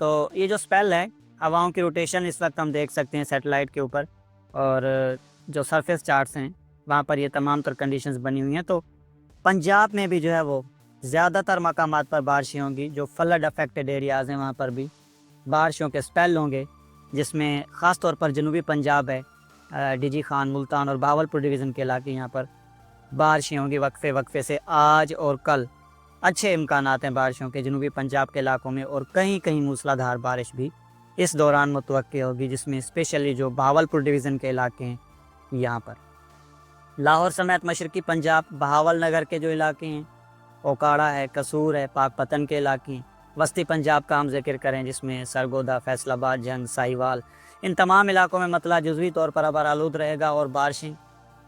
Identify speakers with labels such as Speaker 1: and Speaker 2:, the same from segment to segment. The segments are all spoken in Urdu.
Speaker 1: تو یہ جو سپیل ہے ہواؤں کی روٹیشن اس وقت ہم دیکھ سکتے ہیں سیٹلائٹ کے اوپر، اور جو سرفیس چارٹس ہیں وہاں پر یہ تمام تر کنڈیشنز بنی ہوئی ہیں۔ تو پنجاب میں بھی جو ہے وہ زیادہ تر مقامات پر بارشیں ہوں گی، جو فلڈ افیکٹڈ ایریاز ہیں وہاں پر بھی بارشوں کے سپیل ہوں گے، جس میں خاص طور پر جنوبی پنجاب ہے، ڈی جی خان، ملتان اور بہاولپور ڈویژن کے علاقے، یہاں پر بارشیں ہوں گی وقفے وقفے سے۔ آج اور کل اچھے امکانات ہیں بارشوں کے جنوبی پنجاب کے علاقوں میں، اور کہیں کہیں موسلا دھار بارش بھی اس دوران متوقع ہوگی، جس میں اسپیشلی جو بہاولپور ڈویژن کے علاقے ہیں یہاں پر، لاہور سمیت مشرقی پنجاب، بہاول نگر کے جو علاقے ہیں، اوکاڑا ہے، قصور ہے، پاک پتن کے علاقے ہیں، وسطی پنجاب کا ہم ذکر کریں جس میں سرگودا، فیصل آباد، جنگ، ساہیوال، ان تمام علاقوں میں مطلع جزوی طور پر ابر آلود رہے گا اور بارشیں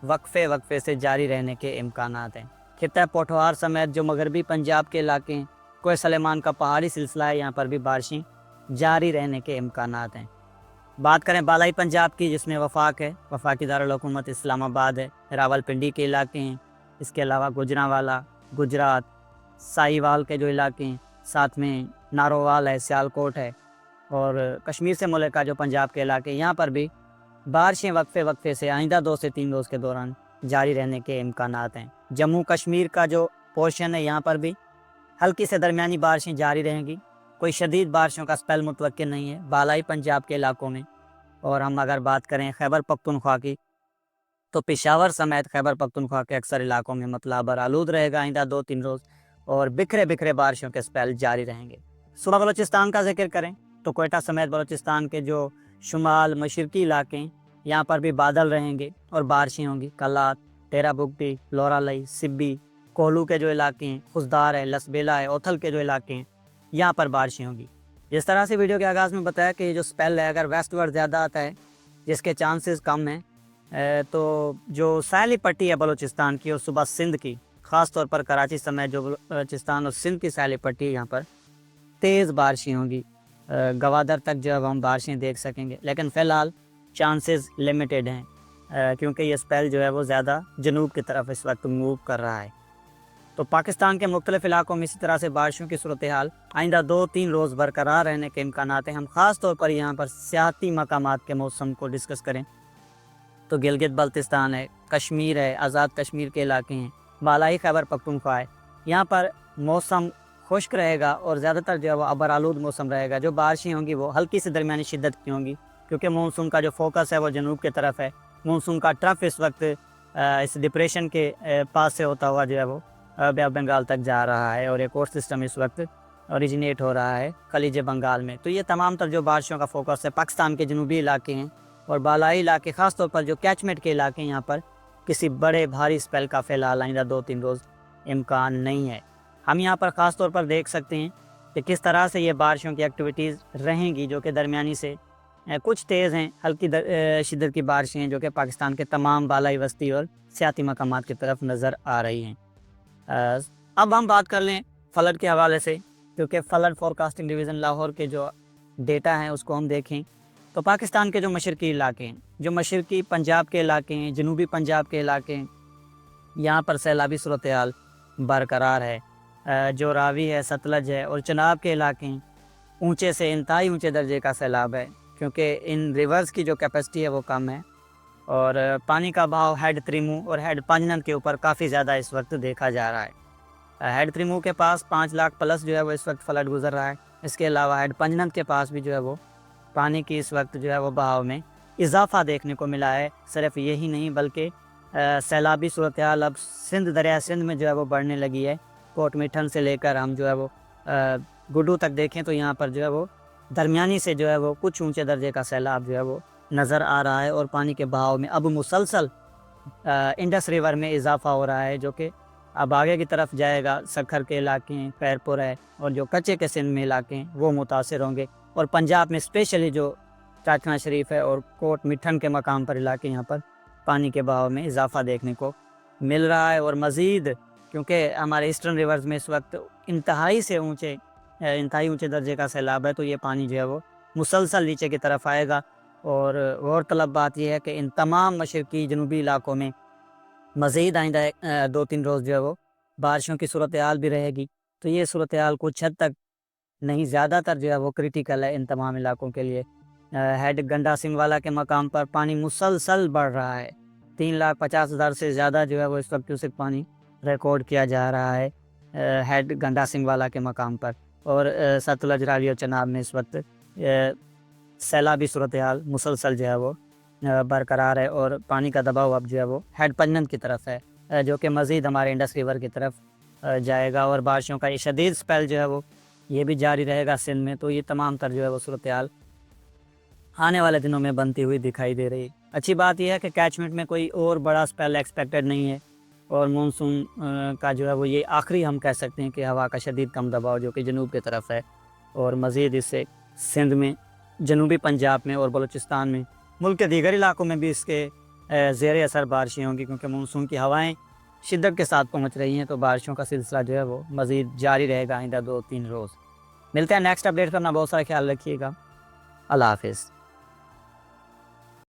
Speaker 1: وقفے وقفے سے جاری رہنے کے امکانات ہیں۔ خطہ پوٹھوہار سمیت جو مغربی پنجاب کے علاقے ہیں، کوہ سلیمان کا پہاڑی سلسلہ ہے، یہاں پر بھی بارشیں جاری رہنے کے امکانات ہیں۔ بات کریں بالائی پنجاب کی، جس میں وفاق ہے، وفاقی دارالحکومت اسلام آباد ہے، راول پنڈی کے علاقے ہیں، اس کے علاوہ گوجرانوالا، گجرات، ساہیوال کے جو علاقے ہیں، ساتھ میں نارووال ہے، سیالکوٹ ہے، اور کشمیر سے ملکہ جو پنجاب کے علاقے، یہاں پر بھی بارشیں وقفے وقفے سے آئندہ 2 سے 3 روز کے دوران جاری رہنے کے امکانات ہیں۔ جموں کشمیر کا جو پورشن ہے یہاں پر بھی ہلکی سے درمیانی بارشیں جاری رہیں گی، کوئی شدید بارشوں کا سپیل متوقع نہیں ہے بالائی پنجاب کے علاقوں میں۔ اور ہم اگر بات کریں خیبر پختونخوا کی، تو پشاور سمیت خیبر پختونخوا کے اکثر علاقوں میں مطلع ابر آلود رہے گا آئندہ 2-3 روز، اور بکھرے بکھرے بارشوں کے سپیل جاری رہیں گے۔ صوبہ بلوچستان کا ذکر کریں تو کوئٹہ سمیت بلوچستان کے جو شمال مشرقی علاقے ہیں یہاں پر بھی بادل رہیں گے اور بارشیں ہوں گی۔ کلات، ٹیرا بگٹی، لورالئی، سبی، کوہلو کے جو علاقے ہیں، خزدار ہے، لسبیلا ہے، اوتھل کے جو علاقے ہیں، یہاں پر بارشیں ہوں گی۔ جس طرح سے ویڈیو کے آغاز میں بتایا کہ یہ جو سپیل ہے اگر ویسٹ ورڈ زیادہ آتا ہے، جس کے چانسز کم ہیں، تو جو ساحلی پٹی ہے بلوچستان کی اور صوبہ سندھ کی، خاص طور پر کراچی سمیت جو بلوچستان اور سندھ کی ساحلی پٹی ہے، یہاں پر تیز بارشیں ہوں گی، گوادر تک جو ہم بارشیں دیکھ سکیں گے، لیکن فی الحال چانسز لمیٹڈ ہیں، کیونکہ یہ سپیل جو ہے وہ زیادہ جنوب کی طرف اس وقت موو کر رہا ہے۔ تو پاکستان کے مختلف علاقوں میں اسی طرح سے بارشوں کی صورتحال آئندہ 2-3 روز برقرار رہنے کے امکانات ہیں۔ ہم خاص طور پر یہاں پر سیاحتی مقامات کے موسم کو ڈسکس کریں تو گلگت بلتستان ہے، کشمیر ہے، آزاد کشمیر کے علاقے ہیں، بالائی خیبر پختونخوا ہے، یہاں پر موسم خشک رہے گا اور زیادہ تر جو ہے وہ ابر آلود موسم رہے گا۔ جو بارشیں ہوں گی وہ ہلکی سے درمیانی شدت کی ہوں گی، کیونکہ مونسون کا جو فوکس ہے وہ جنوب کی طرف ہے۔ مونسون کا ٹرف اس وقت اس ڈپریشن کے پاس سے ہوتا ہوا جو ہے وہ بے آف بنگال تک جا رہا ہے، اور ایک اور سسٹم اس وقت اوریجنیٹ ہو رہا ہے خلیج بنگال میں۔ تو یہ تمام تر جو بارشوں کا فوکس ہے پاکستان کے جنوبی علاقے ہیں اور بالائی علاقے، خاص طور پر جو کیچمنٹ کے علاقے ہیں، یہاں پر کسی بڑے بھاری سپیل کا فی الحال آئندہ 2-3 روز امکان نہیں ہے۔ ہم یہاں پر خاص طور پر دیکھ سکتے ہیں کہ کس طرح سے یہ بارشوں کی ایکٹیویٹیز رہیں گی، جو کہ درمیانی سے کچھ تیز ہیں، ہلکی شدت کی بارشیں ہیں جو کہ پاکستان کے تمام بالائی وسطی اور سیاحتی مقامات کی طرف نظر آ رہی ہیں۔ اب ہم بات کر لیں فلڈ کے حوالے سے، کیونکہ فلڈ فورکاسٹنگ ڈویژن لاہور کے جو ڈیٹا ہیں اس کو ہم دیکھیں تو پاکستان کے جو مشرقی علاقے ہیں، جو مشرقی پنجاب کے علاقے ہیں، جنوبی پنجاب کے علاقے ہیں، یہاں پر سیلابی صورتحال برقرار ہے۔ جو راوی ہے، ستلج ہے اور چناب کے علاقے ہیں، اونچے سے انتہائی اونچے درجے کا سیلاب ہے، کیونکہ ان ریورز کی جو کیپیسٹی ہے وہ کم ہے، اور پانی کا بہاؤ ہیڈ تریمو اور ہیڈ پنجنت کے اوپر کافی زیادہ اس وقت دیکھا جا رہا ہے۔ ہیڈ تریمو کے پاس 5 لاکھ پلس جو ہے وہ اس وقت فلڈ گزر رہا ہے۔ اس کے علاوہ ہیڈ پنجنت کے پاس بھی جو ہے وہ پانی کی اس وقت جو ہے وہ بہاؤ میں اضافہ دیکھنے کو ملا ہے۔ صرف یہی نہیں بلکہ سیلابی صورتحال اب سندھ، دریا سندھ میں جو ہے وہ بڑھنے لگی ہے۔ کوٹ میٹھن سے لے کر ہم جو ہے وہ گڈو تک دیکھیں تو یہاں پر جو ہے وہ درمیانی سے جو ہے وہ کچھ اونچے درجے کا سیلاب جو ہے وہ نظر آ رہا ہے، اور پانی کے بہاؤ میں اب مسلسل انڈس ریور میں اضافہ ہو رہا ہے، جو کہ اب آگے کی طرف جائے گا۔ سکھر کے علاقے ہیں، خیرپور ہے، اور جو کچے کے سندھ میں علاقے ہیں وہ متاثر ہوں گے، اور پنجاب میں اسپیشلی جو ٹاٹنا شریف ہے اور کوٹ مٹھن کے مقام پر علاقے، یہاں پر پانی کے بہاؤ میں اضافہ دیکھنے کو مل رہا ہے۔ اور مزید کیونکہ ہمارے ایسٹرن ریورز میں اس وقت انتہائی اونچے درجے کا سیلاب ہے، تو یہ پانی جو ہے وہ مسلسل نیچے کی طرف آئے گا۔ اور غور طلب بات یہ ہے کہ ان تمام مشرقی جنوبی علاقوں میں مزید آئندہ 2-3 روز جو ہے وہ بارشوں کی صورتحال بھی رہے گی۔ تو یہ صورتحال کچھ حد تک نہیں زیادہ تر جو ہے وہ کریٹیکل ہے ان تمام علاقوں کے لیے۔ ہیڈ گنڈا سنگھ والا کے مقام پر پانی مسلسل بڑھ رہا ہے، 3,50,000 سے زیادہ جو ہے وہ اس وقت کیوسک پانی ریکارڈ کیا جا رہا ہے ہیڈ گنڈا سنگھ والا کے مقام پر۔ اور ستلج راوی اور چناب میں اس وقت سیلابی صورتحال مسلسل جو ہے وہ برقرار ہے، اور پانی کا دباؤ اب جو ہے وہ ہیڈ پنجن کی طرف ہے، جو کہ مزید ہمارے انڈس ریور کی طرف جائے گا، اور بارشوں کا یہ شدید سپیل جو ہے وہ یہ بھی جاری رہے گا سندھ میں۔ تو یہ تمام تر جو ہے وہ صورتحال آنے والے دنوں میں بنتی ہوئی دکھائی دے رہی ہے۔ اچھی بات یہ ہے کہ کیچمنٹ میں کوئی اور بڑا سپیل ایکسپیکٹڈ نہیں ہے، اور مونسون کا جو ہے وہ یہ آخری ہم کہہ سکتے ہیں کہ ہوا کا شدید کم دباؤ جو کہ جنوب کی طرف ہے، اور مزید اس سے سندھ میں، جنوبی پنجاب میں اور بلوچستان میں، ملک کے دیگر علاقوں میں بھی اس کے زیر اثر بارشیں ہوں گی، کیونکہ مونسون کی ہوائیں شدت کے ساتھ پہنچ رہی ہیں، تو بارشوں کا سلسلہ جو ہے وہ مزید جاری رہے گا آئندہ 2-3 روز۔ ملتے ہیں نیکسٹ اپڈیٹ، کرنا بہت سارا خیال رکھیے گا، اللہ حافظ۔